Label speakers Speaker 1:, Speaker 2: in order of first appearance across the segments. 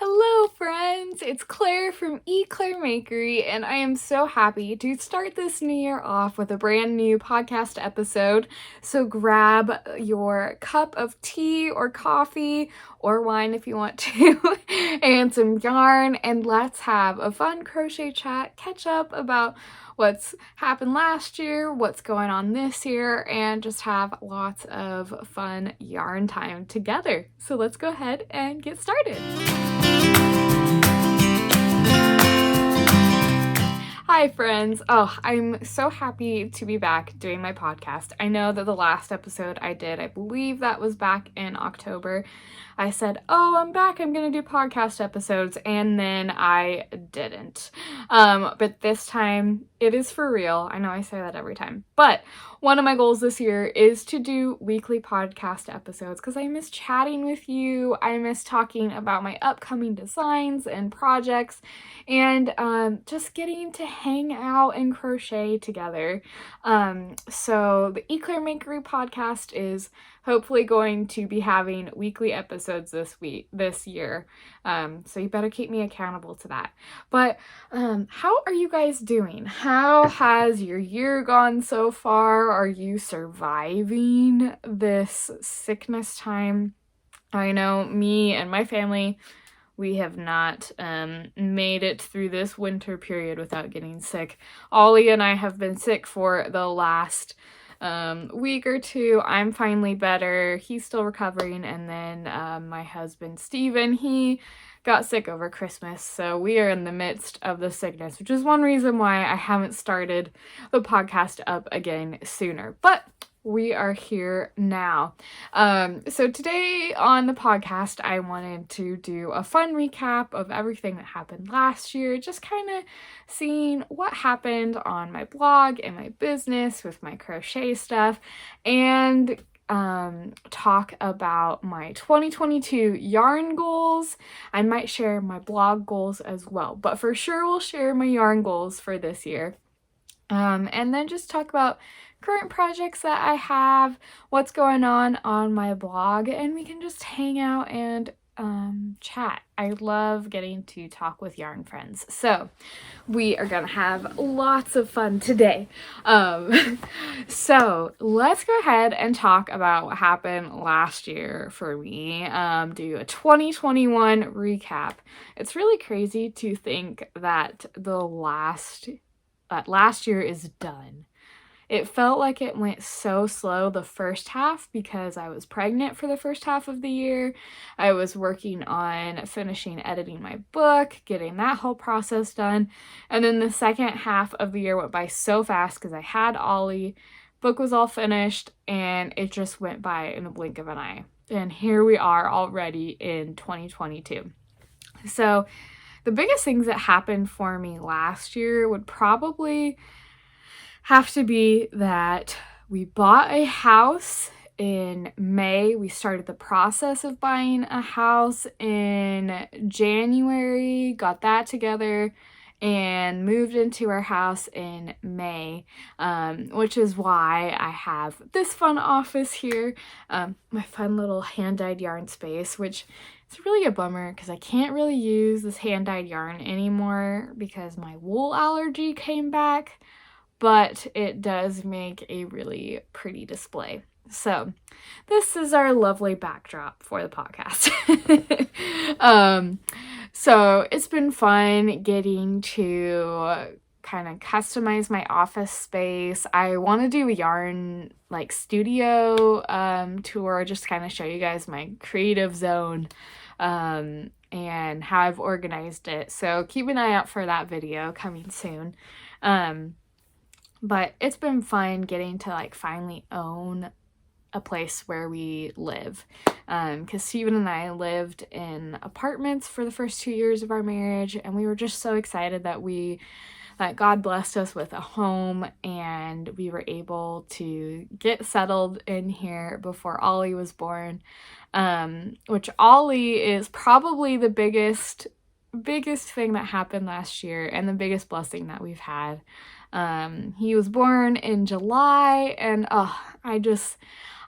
Speaker 1: Hello friends, it's Claire from E'Claire Makery, and I am so happy to start this new year off with a brand new podcast episode. So grab your cup of tea or coffee or wine if you want to, and some yarn, and let's have a fun crochet chat, catch up about what's happened last year, what's going on this year, and just have lots of fun yarn time together. So let's go ahead and get started. Hi friends! I'm so happy to be back doing my podcast. I know that the last episode I did, I believe that was back in October, I said, I'm back, I'm gonna do podcast episodes, and then I didn't. But this time, it is for real. I know I say that every time. But one of my goals this year is to do weekly podcast episodes because I miss chatting with you. I miss talking about my upcoming designs and projects and just getting to hang out and crochet together. So the E'Claire Makery Podcast is hopefully going to be having weekly episodes this year. So you better keep me accountable to that. But how are you guys doing? How has your year gone so far? Are you surviving this sickness time? I know me and my family, we have not made it through this winter period without getting sick. Ollie and I have been sick for the last week or two. I'm finally better. He's still recovering. And then my husband, Steven, he got sick over Christmas. So we are in the midst of the sickness, which is one reason why I haven't started the podcast up again sooner. But we are here now. So today on the podcast, I wanted to do a fun recap of everything that happened last year, just kind of seeing what happened on my blog and my business with my crochet stuff, and talk about my 2022 yarn goals. I might share my blog goals as well, but for sure we'll share my yarn goals for this year. And then just talk about current projects that I have, what's going on my blog, and we can just hang out and chat. I love getting to talk with yarn friends. So we are gonna have lots of fun today. So let's go ahead and talk about what happened last year for me. Do a 2021 recap. It's really crazy to think that last year is done. It felt like it went so slow the first half because I was pregnant for the first half of the year. I was working on finishing editing my book, getting that whole process done. And then the second half of the year went by so fast because I had Ollie, book was all finished, and it just went by in a blink of an eye. And here we are already in 2022. So the biggest things that happened for me last year would probably have to be that we bought a house in May. We started the process of buying a house in January, got that together, and moved into our house in May, which is why I have this fun office here, my fun little hand-dyed yarn space, which it's really a bummer because I can't really use this hand-dyed yarn anymore because my wool allergy came back, but it does make a really pretty display. So this is our lovely backdrop for the podcast. So it's been fun getting to kind of customize my office space. I want to do a yarn studio tour, just kind of show you guys my creative zone and how I've organized it. So keep an eye out for that video coming soon. But it's been fun getting to finally own a place where we live. Because Steven and I lived in apartments for the first 2 years of our marriage, and we were just so excited that God blessed us with a home and we were able to get settled in here before Ollie was born. Which Ollie is probably the biggest thing that happened last year and the biggest blessing that we've had. He was born in July, and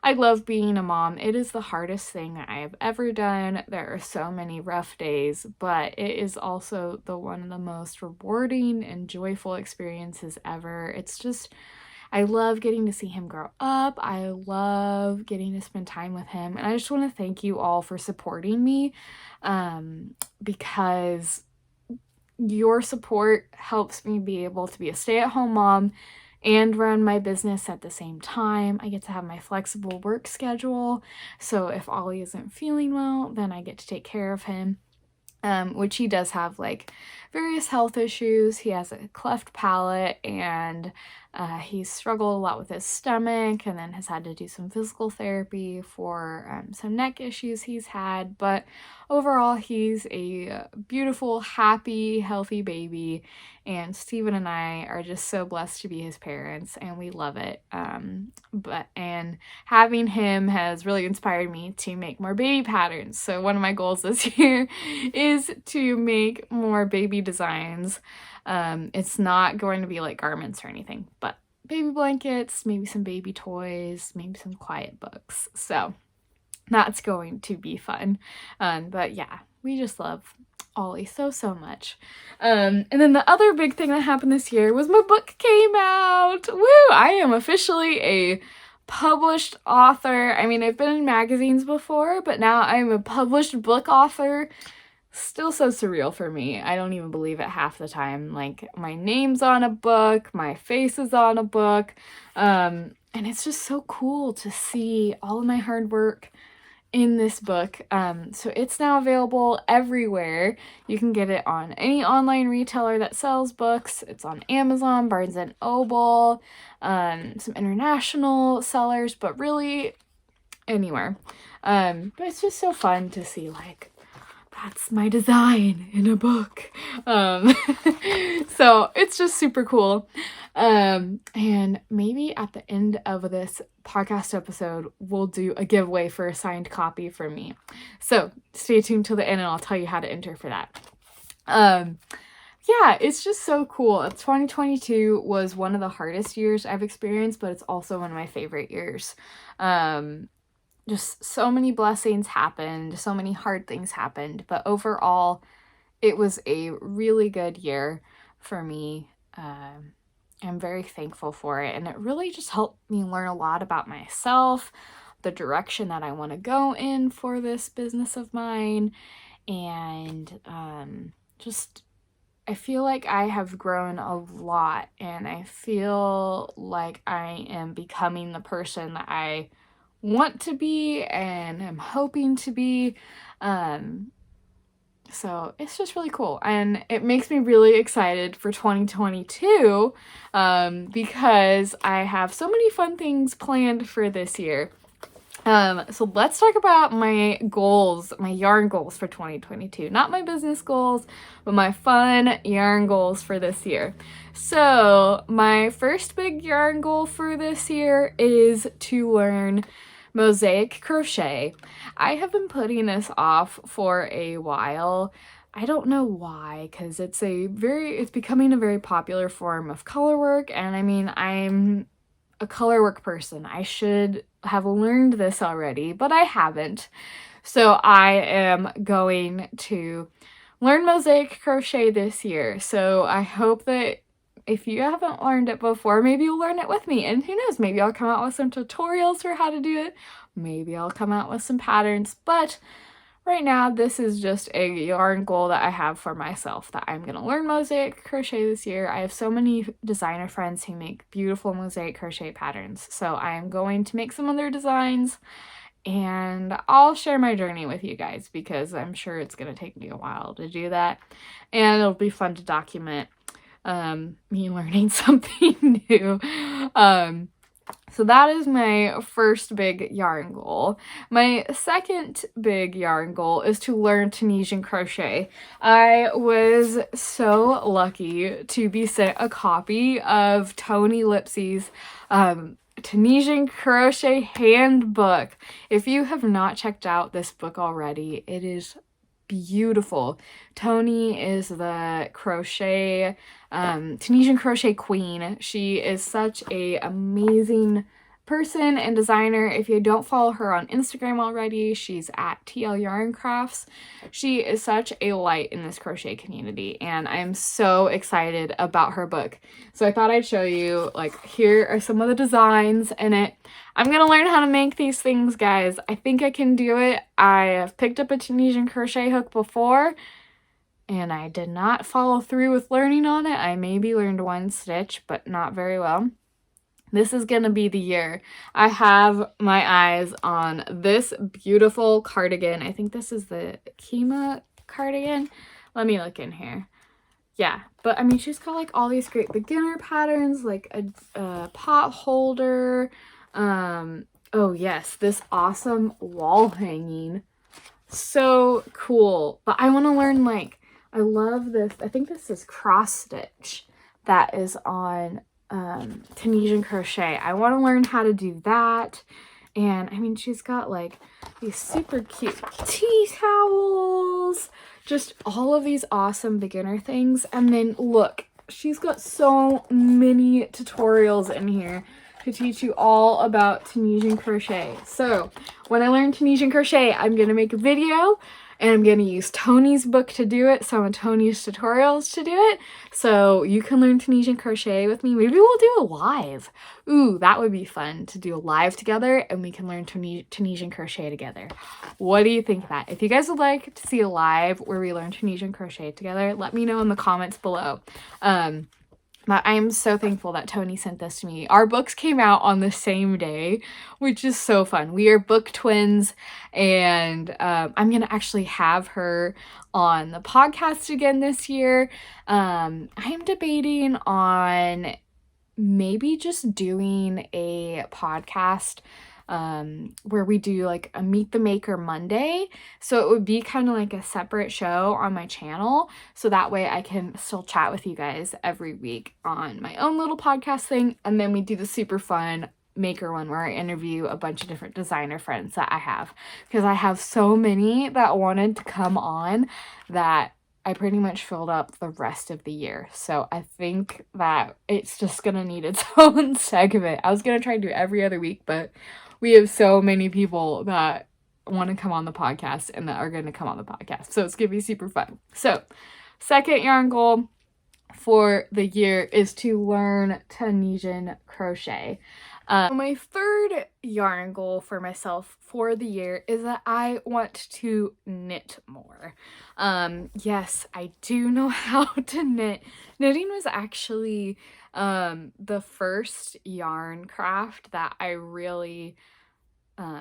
Speaker 1: I love being a mom. It is the hardest thing that I have ever done. There are so many rough days, but it is also one of the most rewarding and joyful experiences ever. It's just, I love getting to see him grow up. I love getting to spend time with him. And I just want to thank you all for supporting me, because your support helps me be able to be a stay-at-home mom and run my business at the same time. I get to have my flexible work schedule. So if Ollie isn't feeling well, then I get to take care of him. Which he does have like various health issues. He has a cleft palate, and he's struggled a lot with his stomach, and then has had to do some physical therapy for some neck issues he's had. But overall, he's a beautiful, happy, healthy baby, and Steven and I are just so blessed to be his parents, and we love it. And having him has really inspired me to make more baby patterns. So one of my goals this year is to make more baby designs. It's not going to be like garments or anything, but baby blankets, maybe some baby toys, maybe some quiet books. So that's going to be fun. But yeah, we just love Ollie so much. And then the other big thing that happened this year was my book came out. Woo! I am officially a published author. I mean, I've been in magazines before, but now I'm a published book author. Still so surreal for me. I don't even believe it half the time. Like, my name's on a book, my face is on a book, and it's just so cool to see all of my hard work in this book. So it's now available everywhere. You can get it on any online retailer that sells books. It's on Amazon, Barnes and Noble, some international sellers, but really anywhere. But it's just so fun to see, like, that's my design in a book. So it's just super cool. And maybe at the end of this podcast episode, we'll do a giveaway for a signed copy from me. So stay tuned till the end and I'll tell you how to enter for that. Yeah, it's just so cool. 2022 was one of the hardest years I've experienced, but it's also one of my favorite years. Just so many blessings happened, so many hard things happened, but overall, it was a really good year for me. I'm very thankful for it, and it really just helped me learn a lot about myself, the direction that I want to go in for this business of mine, and just, I feel like I have grown a lot, and I feel like I am becoming the person that I want to be and I'm hoping to be. So it's just really cool, and it makes me really excited for 2022 because I have so many fun things planned for this year. So let's talk about my goals, my yarn goals for 2022. Not my business goals, but my fun yarn goals for this year. So my first big yarn goal for this year is to learn mosaic crochet. I have been putting this off for a while. I don't know why, because it's becoming a very popular form of color work, and I mean, I'm a color work person. I should have learned this already, but I haven't. So I am going to learn mosaic crochet this year. So I hope that if you haven't learned it before, maybe you'll learn it with me. And who knows, maybe I'll come out with some tutorials for how to do it. Maybe I'll come out with some patterns. But right now, this is just a yarn goal that I have for myself, that I'm going to learn mosaic crochet this year. I have so many designer friends who make beautiful mosaic crochet patterns. So I am going to make some of their designs, and I'll share my journey with you guys because I'm sure it's going to take me a while to do that. And it'll be fun to document me learning something new. So that is my first big yarn goal. My second big yarn goal is to learn Tunisian crochet. I was so lucky to be sent a copy of Tony Lipsy's Tunisian Crochet Handbook. If you have not checked out this book already, it is beautiful. Tony is the Tunisian crochet queen. She is such a amazing person and designer. If you don't follow her on Instagram already, she's at TL Yarn Crafts. She is such a light in this crochet community, and I'm so excited about her book. So I thought I'd show you, like, here are some of the designs in it. I'm gonna learn how to make these things, guys. I think I can do it. I have picked up a Tunisian crochet hook before, and I did not follow through with learning on it. I maybe learned one stitch, but not very well. This is gonna be the year. I have my eyes on this beautiful cardigan. I think this is the Kima cardigan. Let me look in here. Yeah, but I mean, she's got like all these great beginner patterns, like a pot holder. Oh yes, this awesome wall hanging. So cool. But I want to learn, like, I love this. I think this is cross stitch that is on Tunisian crochet. I want to learn how to do that. And I mean, she's got like these super cute tea towels, just all of these awesome beginner things. And then look, she's got so many tutorials in here to teach you all about Tunisian crochet. So when I learn Tunisian crochet, I'm going to make a video, and I'm going to use Tony's book to do it, some of Tony's tutorials to do it, so you can learn Tunisian crochet with me. Maybe we'll do a live. Ooh, that would be fun to do a live together, and we can learn Tunisian crochet together. What do you think of that? If you guys would like to see a live where we learn Tunisian crochet together, let me know in the comments below. But I am so thankful that Tony sent this to me. Our books came out on the same day, which is so fun. We are book twins, and I'm going to actually have her on the podcast again this year. I am debating on maybe just doing a podcast where we do like a Meet the Maker Monday. So it would be kind of like a separate show on my channel. So that way I can still chat with you guys every week on my own little podcast thing. And then we do the super fun maker one where I interview a bunch of different designer friends that I have. Because I have so many that wanted to come on that I pretty much filled up the rest of the year. So I think that it's just going to need its own segment. I was going to try to do it every other week, but we have so many people that want to come on the podcast and that are going to come on the podcast. So it's going to be super fun. So second yarn goal for the year is to learn Tunisian crochet. My third yarn goal for myself for the year is that I want to knit more. Yes, I do know how to knit. Knitting was actually the first yarn craft that I really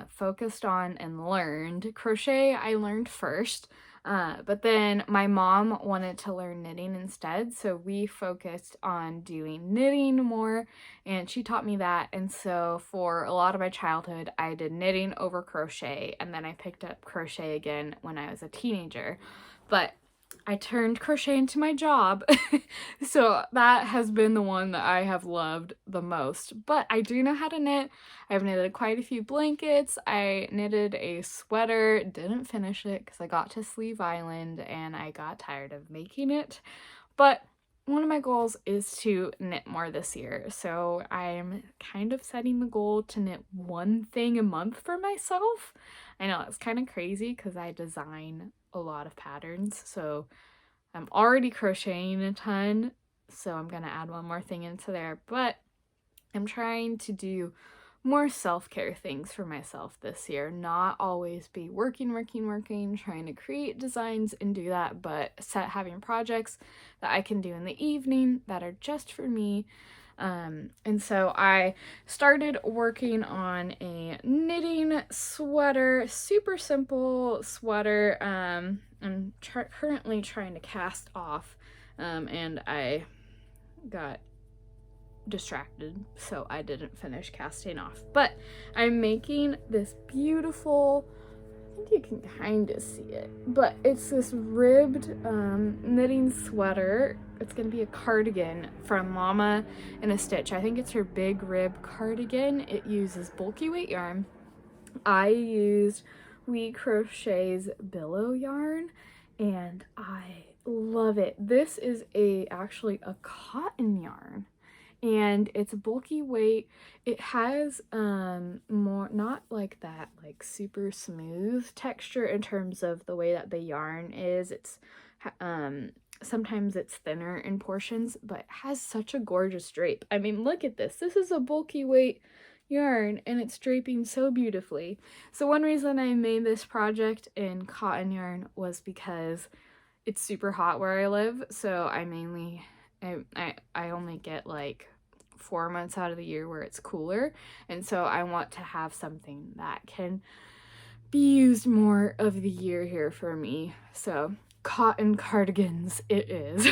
Speaker 1: focused on and learned. Crochet I learned first, but then my mom wanted to learn knitting instead, so we focused on doing knitting more, and she taught me that. And so for a lot of my childhood I did knitting over crochet, and then I picked up crochet again when I was a teenager. But I turned crochet into my job, so that has been the one that I have loved the most. But I do know how to knit. I've knitted quite a few blankets. I knitted a sweater, didn't finish it because I got to Sleeve Island and I got tired of making it. But one of my goals is to knit more this year, so I'm kind of setting the goal to knit one thing a month for myself. I know it's kind of crazy because I design a lot of patterns, so I'm already crocheting a ton, so I'm gonna add one more thing into there. But I'm trying to do more self-care things for myself this year, not always be working, trying to create designs and do that, but having projects that I can do in the evening that are just for me. And so I started working on a knitting sweater, super simple sweater. I'm currently trying to cast off, and I got distracted, so I didn't finish casting off. But I'm making this beautiful, I think you can kind of see it, but it's this ribbed knitting sweater. It's going to be a cardigan from Mama in a Stitch. I think it's her big rib cardigan. It uses bulky weight yarn. I used We Crochet's billow yarn, and I love it. This is actually a cotton yarn, and it's a bulky weight. It has more, not like that like super smooth texture in terms of the way that the yarn is. It's sometimes it's thinner in portions, but it has such a gorgeous drape. I mean, look at this. This is a bulky weight yarn and it's draping so beautifully. So one reason I made this project in cotton yarn was because it's super hot where I live, so I only get like 4 months out of the year where it's cooler, and so I want to have something that can be used more of the year here for me. So cotton cardigans it is.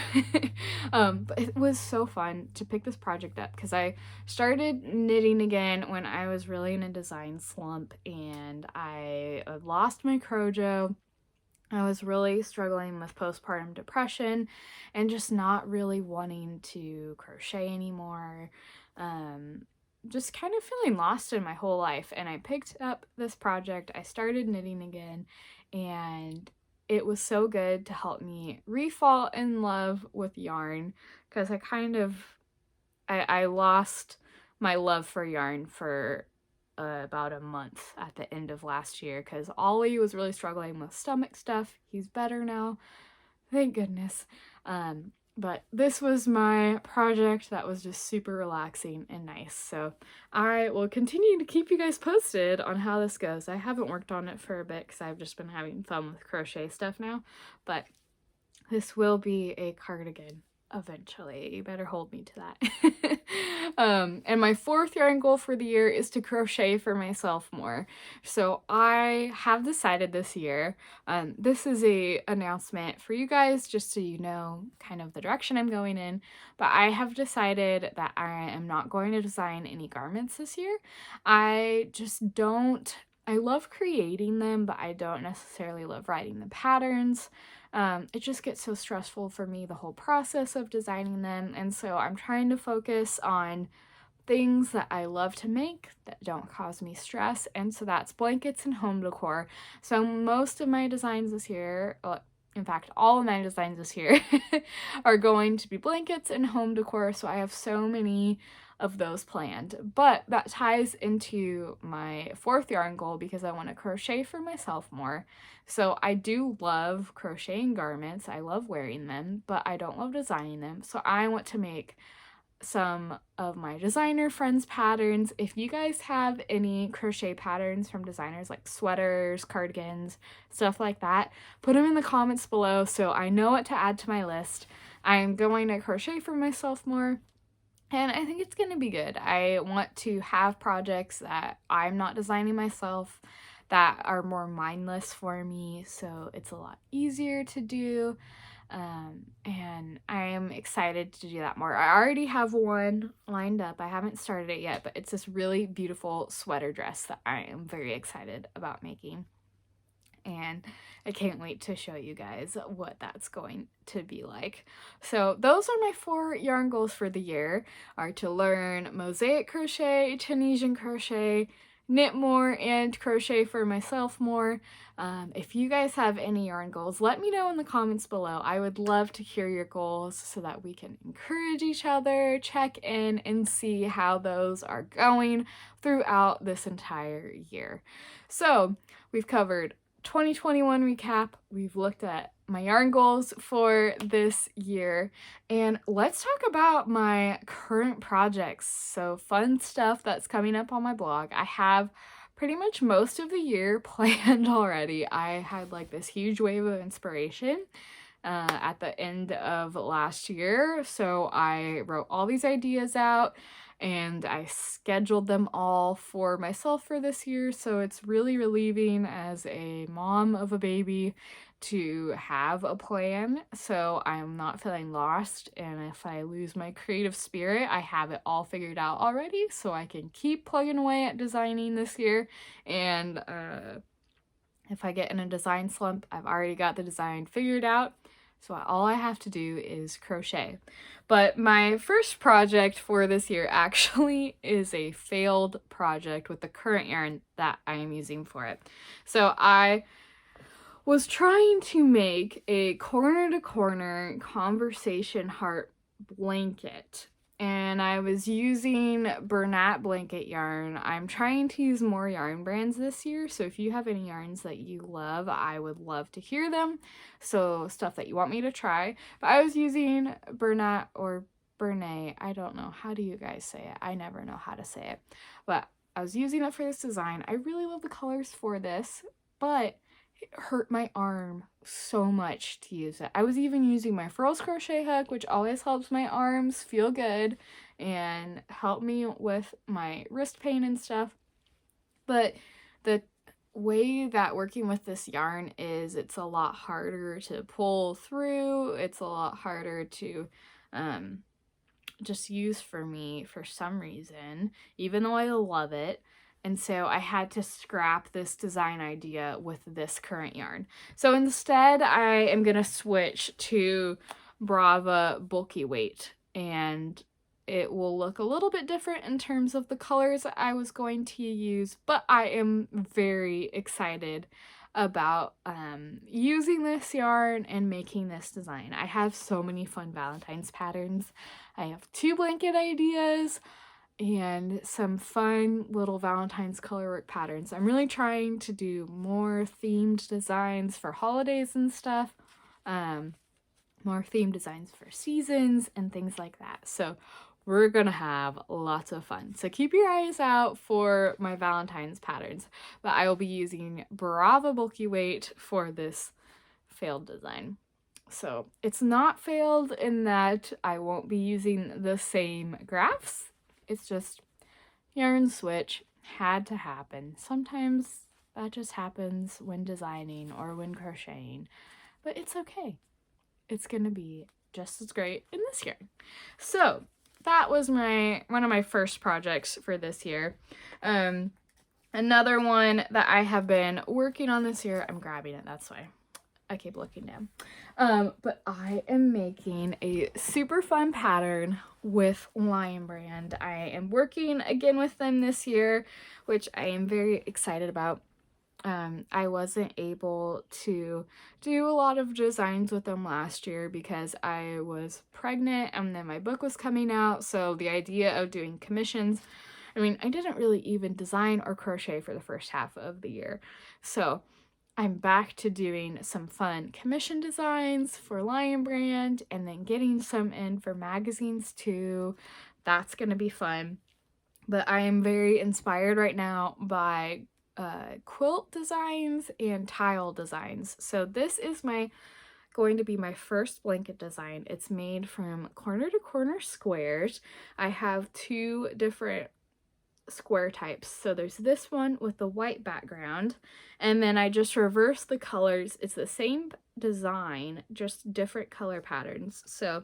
Speaker 1: But it was so fun to pick this project up because I started knitting again when I was really in a design slump, and I lost my crojo. I was really struggling with postpartum depression and just not really wanting to crochet anymore. Just kind of feeling lost in my whole life. And I picked up this project. I started knitting again, and it was so good to help me re-fall in love with yarn, because I lost my love for yarn for about a month at the end of last year, because Ollie was really struggling with stomach stuff. He's better now, thank goodness. But this was my project that was just super relaxing and nice. So I will continue to keep you guys posted on how this goes. I haven't worked on it for a bit because I've just been having fun with crochet stuff now, but this will be a cardigan eventually. You better hold me to that. And my fourth yarn goal for the year is to crochet for myself more. So I have decided this year, this is a announcement for you guys just so you know kind of the direction I'm going in, but I have decided that I am not going to design any garments this year. I love creating them, but I don't necessarily love writing the patterns. It just gets so stressful for me, the whole process of designing them, and so I'm trying to focus on things that I love to make that don't cause me stress, and so that's blankets and home decor. So most of my designs this year, in fact, all of my designs this year are going to be blankets and home decor, so I have so many of those planned. But that ties into my fourth yarn goal because I want to crochet for myself more. So I do love crocheting garments. I love wearing them, but I don't love designing them. So I want to make some of my designer friends' patterns. If you guys have any crochet patterns from designers like sweaters, cardigans, stuff like that, put them in the comments below so I know what to add to my list. I'm going to crochet for myself more, and I think it's going to be good. I want to have projects that I'm not designing myself that are more mindless for me, so it's a lot easier to do. And I am excited to do that more. I already have one lined up. I haven't started it yet, but it's this really beautiful sweater dress that I am very excited about making. And I can't wait to show you guys what that's going to be like. So those are my 4 yarn goals for the year, are to learn mosaic crochet, Tunisian crochet, knit more, and crochet for myself more. If you guys have any yarn goals, let me know in the comments below. I would love to hear your goals so that we can encourage each other, check in, and see how those are going throughout this entire year. So we've covered 2021 recap, we've looked at my yarn goals for this year, and let's talk about my current projects. So fun stuff that's coming up on my blog. I have pretty much most of the year planned already. I had like this huge wave of inspiration at the end of last year, so I wrote all these ideas out and I scheduled them all for myself for this year, so it's really relieving as a mom of a baby to have a plan, so I'm not feeling lost, and if I lose my creative spirit, I have it all figured out already, so I can keep plugging away at designing this year. And if I get in a design slump, I've already got the design figured out, so all I have to do is crochet. But my first project for this year actually is a failed project with the current yarn that I am using for it. So I was trying to make a corner to corner conversation heart blanket, and I was using Bernat blanket yarn. I'm trying to use more yarn brands this year, so if you have any yarns that you love, I would love to hear them. So stuff that you want me to try. But I was using Bernat or Bernay. I don't know. How do you guys say it? I never know how to say it. But I was using it for this design. I really love the colors for this, but it hurt my arm so much to use it. I was even using my furls crochet hook, which always helps my arms feel good and help me with my wrist pain and stuff. But the way that working with this yarn is, it's a lot harder to pull through. It's a lot harder to just use for me for some reason, even though I love it. And so I had to scrap this design idea with this current yarn. So instead, I am going to switch to Brava Bulky Weight, and it will look a little bit different in terms of the colors I was going to use, but I am very excited about using this yarn and making this design. I have so many fun Valentine's patterns. I have 2 blanket ideas and some fun little Valentine's colorwork patterns. I'm really trying to do more themed designs for holidays and stuff, more themed designs for seasons and things like that. So we're gonna have lots of fun. So keep your eyes out for my Valentine's patterns, but I will be using Brava Bulky Weight for this failed design. So it's not failed in that I won't be using the same graphs. It's just yarn switch had to happen. Sometimes that just happens when designing or when crocheting, but it's okay. It's gonna be just as great in this yarn. So that was one of my first projects for this year. Another one that I have been working on this year, I'm grabbing it, that's why I keep looking down. But I am making a super fun pattern with Lion Brand. I am working again with them this year, which I am very excited about. I wasn't able to do a lot of designs with them last year because I was pregnant and then my book was coming out. So the idea of doing commissions, I mean, I didn't really even design or crochet for the first half of the year. So I'm back to doing some fun commission designs for Lion Brand and then getting some in for magazines too. That's going to be fun. But I am very inspired right now by quilt designs and tile designs. So this is going to be my first blanket design. It's made from corner to corner squares. I have 2 different square types. So there's this one with the white background, and then I just reverse the colors. It's the same design, just different color patterns. So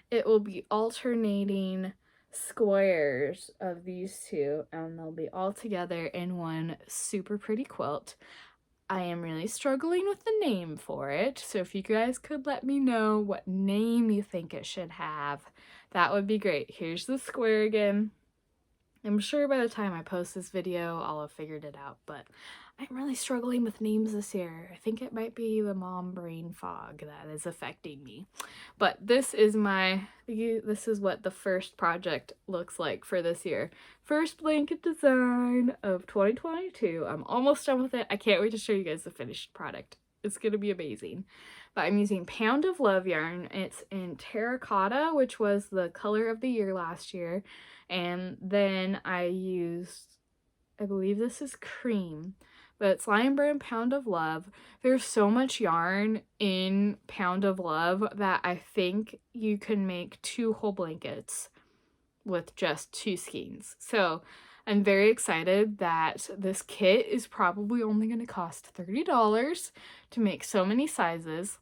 Speaker 1: it will be alternating squares of these 2, and they'll be all together in one super pretty quilt. I am really struggling with the name for it, so if you guys could let me know what name you think it should have, that would be great. Here's the square again. I'm sure by the time I post this video, I'll have figured it out, but I'm really struggling with names this year. I think it might be the mom brain fog that is affecting me. But this is what the first project looks like for this year. First blanket design of 2022. I'm almost done with it. I can't wait to show you guys the finished product. It's going to be amazing. But I'm using Pound of Love yarn. It's in terracotta, which was the color of the year last year. And then I used, I believe this is cream, but it's Lion Brand Pound of Love. There's so much yarn in Pound of Love that I think you can make 2 whole blankets with just 2 skeins. So I'm very excited that this kit is probably only going to cost $30 to make so many sizes.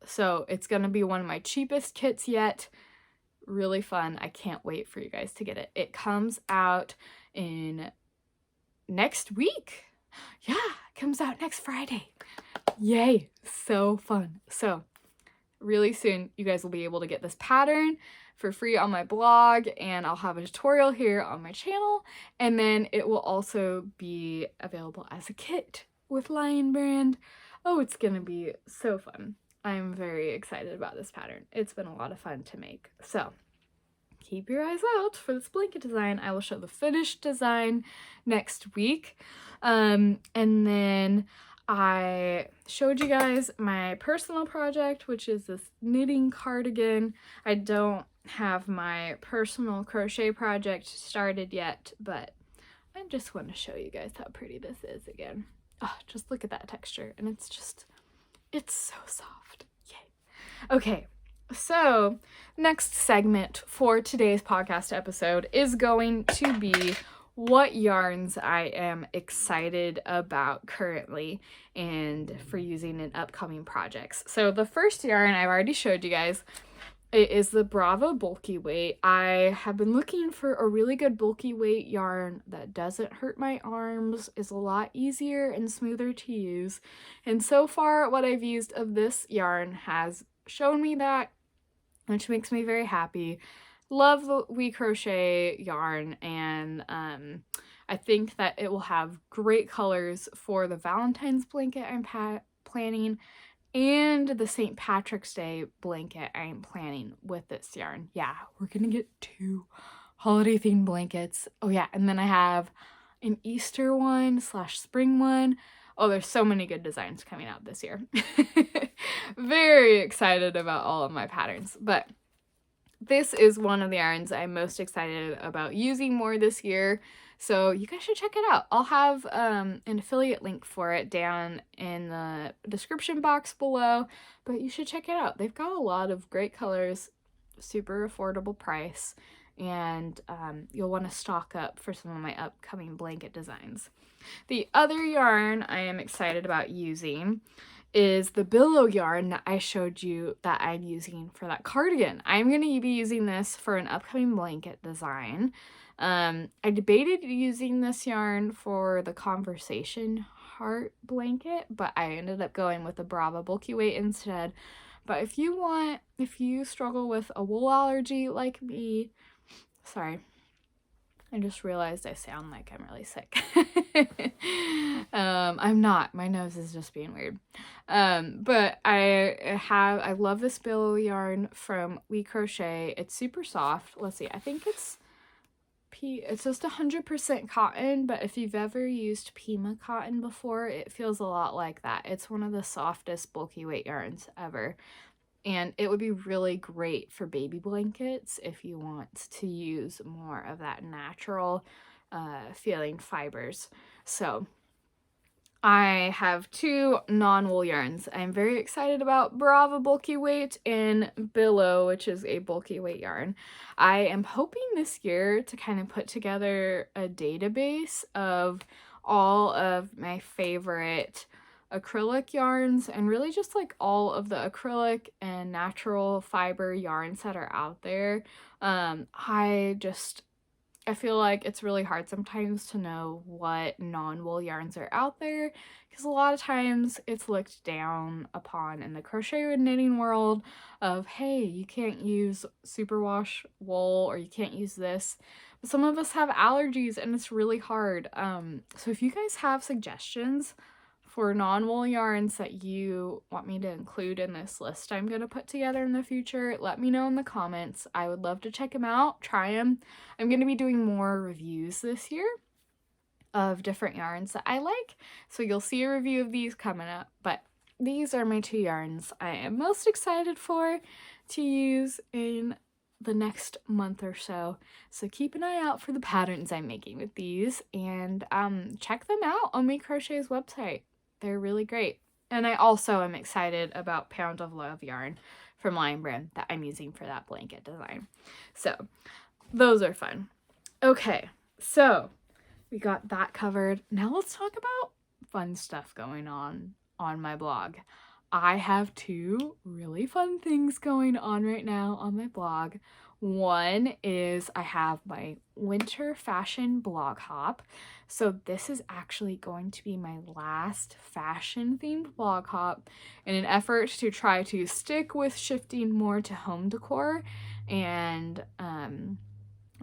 Speaker 1: So it's going to be one of my cheapest kits yet. Really fun. I can't wait for you guys to get it. It comes out in next week. Yeah, it comes out next Friday. Yay, so fun. So really soon you guys will be able to get this pattern for free on my blog, and I'll have a tutorial here on my channel, and then it will also be available as a kit with Lion Brand. Oh, it's gonna be so fun. I'm very excited about this pattern. It's been a lot of fun to make. So keep your eyes out for this blanket design. I will show the finished design next week. And then I showed you guys my personal project, which is this knitting cardigan. I don't have my personal crochet project started yet, but I just want to show you guys how pretty this is again. Oh, just look at that texture, and it's so soft. Yay. Okay, so next segment for today's podcast episode is going to be what yarns I am excited about currently and for using in upcoming projects. So the first yarn I've already showed you guys. It is the Bravo Bulky Weight. I have been looking for a really good bulky weight yarn that doesn't hurt my arms, is a lot easier and smoother to use. And so far, what I've used of this yarn has shown me that, which makes me very happy. Love the We Crochet yarn, and I think that it will have great colors for the Valentine's blanket I'm planning, and the St. Patrick's Day blanket I'm planning with this yarn. Yeah, we're gonna get 2 holiday themed blankets. Oh yeah, and then I have an Easter one / spring one. Oh, there's so many good designs coming out this year. Very excited about all of my patterns, but this is one of the yarns I'm most excited about using more this year. So you guys should check it out. I'll have an affiliate link for it down in the description box below, but you should check it out. They've got a lot of great colors, super affordable price, and you'll want to stock up for some of my upcoming blanket designs. The other yarn I am excited about using is the billow yarn that I showed you that I'm using for that cardigan. I'm going to be using this for an upcoming blanket design. I debated using this yarn for the Conversation Heart blanket, but I ended up going with the Brava Bulky Weight instead. But if you struggle with a wool allergy like me, sorry, I just realized I sound like I'm really sick. I'm not. My nose is just being weird. But I love this billow yarn from We Crochet. It's super soft. Let's see. I think it's just 100% cotton, but if you've ever used Pima cotton before, it feels a lot like that. It's one of the softest bulky weight yarns ever. And it would be really great for baby blankets if you want to use more of that natural feeling fibers. So I have 2 non-wool yarns I'm very excited about: Brava Bulky Weight and Billow, which is a bulky weight yarn. I am hoping this year to kind of put together a database of all of my favorite acrylic yarns, and really just like all of the acrylic and natural fiber yarns that are out there. I feel like it's really hard sometimes to know what non-wool yarns are out there, because a lot of times it's looked down upon in the crochet and knitting world of, hey, you can't use superwash wool, or you can't use this. But some of us have allergies and it's really hard. So if you guys have suggestions for non-wool yarns that you want me to include in this list I'm going to put together in the future, let me know in the comments. I would love to check them out, try them. I'm going to be doing more reviews this year of different yarns that I like, so you'll see a review of these coming up. But these are my 2 yarns I am most excited for to use in the next month or so. So keep an eye out for the patterns I'm making with these, and check them out on We Crochet's website. They're really great. And I also am excited about Pound of Love yarn from Lion Brand that I'm using for that blanket design. So those are fun. Okay, so we got that covered. Now let's talk about fun stuff going on my blog. I have 2 really fun things going on right now on my blog. One is I have my winter fashion blog hop. So this is actually going to be my last fashion themed blog hop in an effort to try to stick with shifting more to home decor and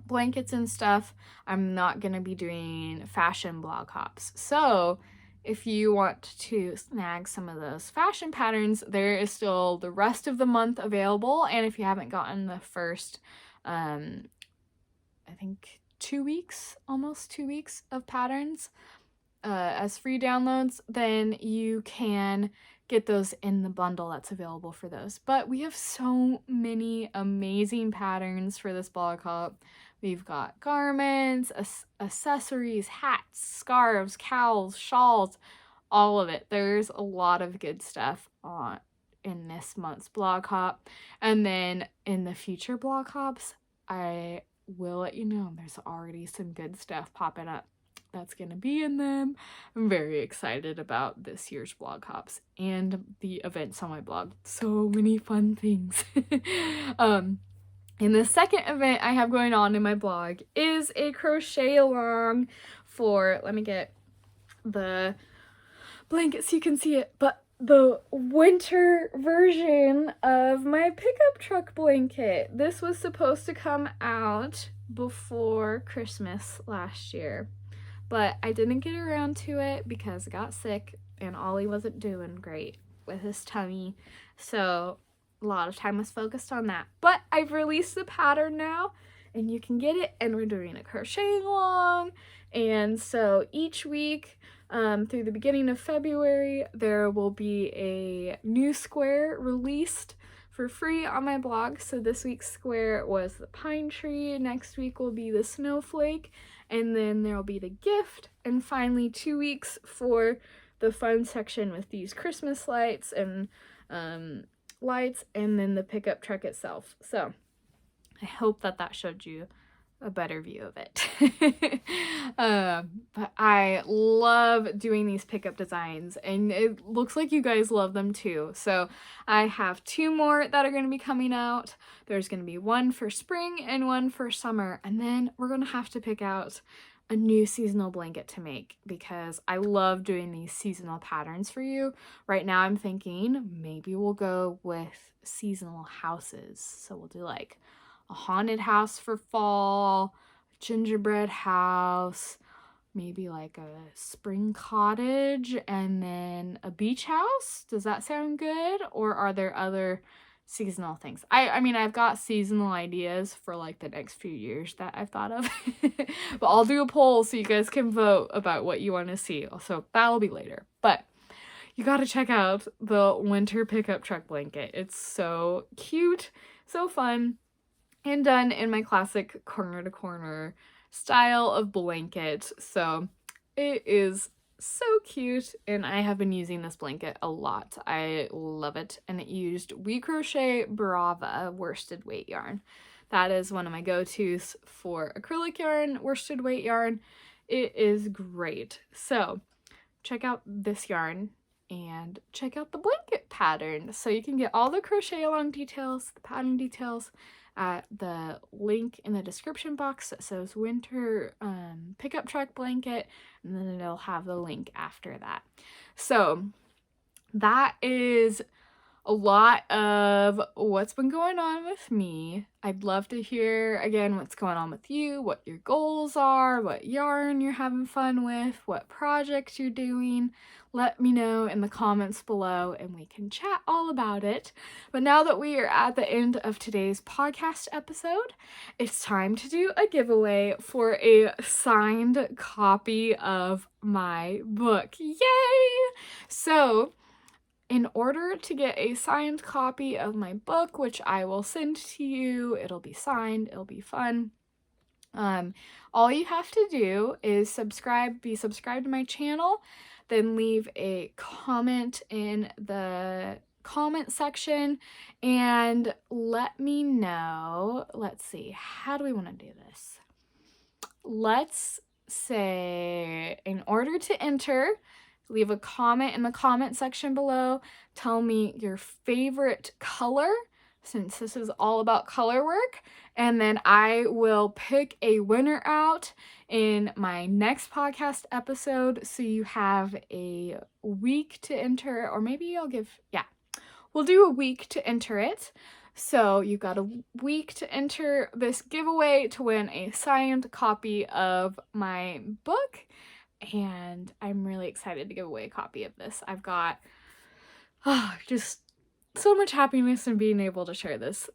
Speaker 1: blankets and stuff. I'm not going to be doing fashion blog hops. So if you want to snag some of those fashion patterns, there is still the rest of the month available. And if you haven't gotten the first I think 2 weeks, almost 2 weeks of patterns as free downloads, then you can get those in the bundle that's available for those. But we have so many amazing patterns for this blog hop. We've got garments, accessories, hats, scarves, cowls, shawls, all of it. There's a lot of good stuff in this month's blog hop. And then in the future blog hops, I will let you know there's already some good stuff popping up that's going to be in them. I'm very excited about this year's blog hops and the events on my blog. So many fun things. And the second event I have going on in my blog is a crochet along for, let me get the blanket so you can see it, but the winter version of my pickup truck blanket. This was supposed to come out before Christmas last year, but I didn't get around to it because I got sick and Ollie wasn't doing great with his tummy, so a lot of time was focused on that. But I've released the pattern now and you can get it, and we're doing a crochet along. And so each week through the beginning of February, there will be a new square released for free on my blog. So this week's square was the pine tree, next week will be the snowflake, and then there will be the gift, and finally 2 weeks for the fun section with these Christmas lights and lights, and then the pickup truck itself. So I hope that showed you a better view of it. But I love doing these pickup designs, and it looks like you guys love them too. So I have 2 more that are going to be coming out. There's going to be one for spring and one for summer, and then we're going to have to pick out a new seasonal blanket to make because I love doing these seasonal patterns for you. Right now I'm thinking maybe we'll go with seasonal houses. So we'll do like a haunted house for fall, gingerbread house, maybe like a spring cottage, and then a beach house. Does that sound good? Or are there other seasonal things? I mean, I've got seasonal ideas for like the next few years that I've thought of. But I'll do a poll so you guys can vote about what you want to see. So that'll be later. But you got to check out the winter pickup truck blanket. It's so cute, so fun, and done in my classic corner to corner style of blanket. So it is so cute, and I have been using this blanket a lot. I love it, and it used We Crochet Brava worsted weight yarn. That is one of my go-tos for acrylic yarn, worsted weight yarn. It is great. So check out this yarn and check out the blanket pattern. So you can get all the crochet along details, the pattern details, at the link in the description box that says winter pickup truck blanket, and then it'll have the link after that. So that is a lot of what's been going on with me. I'd love to hear again what's going on with you, what your goals are, what yarn you're having fun with, what projects you're doing. Let me know in the comments below and we can chat all about it. But now that we are at the end of today's podcast episode, it's time to do a giveaway for a signed copy of my book. Yay! So in order to get a signed copy of my book, which I will send to you, it'll be signed, it'll be fun. All you have to do is be subscribed to my channel, then leave a comment in the comment section and let me know. Let's see, how do we want to do this? Let's say, in order to enter, leave a comment in the comment section below. Tell me your favorite color, since this is all about color work, and then I will pick a winner out in my next podcast episode. So you have a week to enter, or maybe we'll do a week to enter it. So you've got a week to enter this giveaway to win a signed copy of my book. And I'm really excited to give away a copy of this. I've got just so much happiness in being able to share this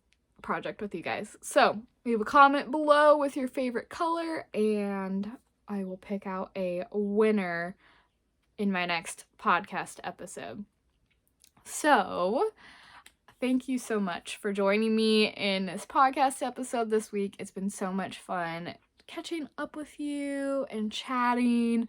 Speaker 1: project with you guys. So leave a comment below with your favorite color, and I will pick out a winner in my next podcast episode. So thank you so much for joining me in this podcast episode this week. It's been so much fun catching up with you and chatting.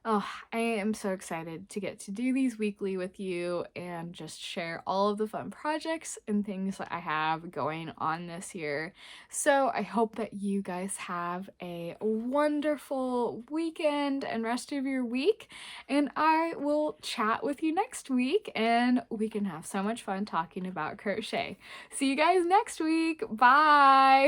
Speaker 1: Oh, I am so excited to get to do these weekly with you and just share all of the fun projects and things that I have going on this year. So I hope that you guys have a wonderful weekend and rest of your week. And I will chat with you next week, and we can have so much fun talking about crochet. See you guys next week. Bye!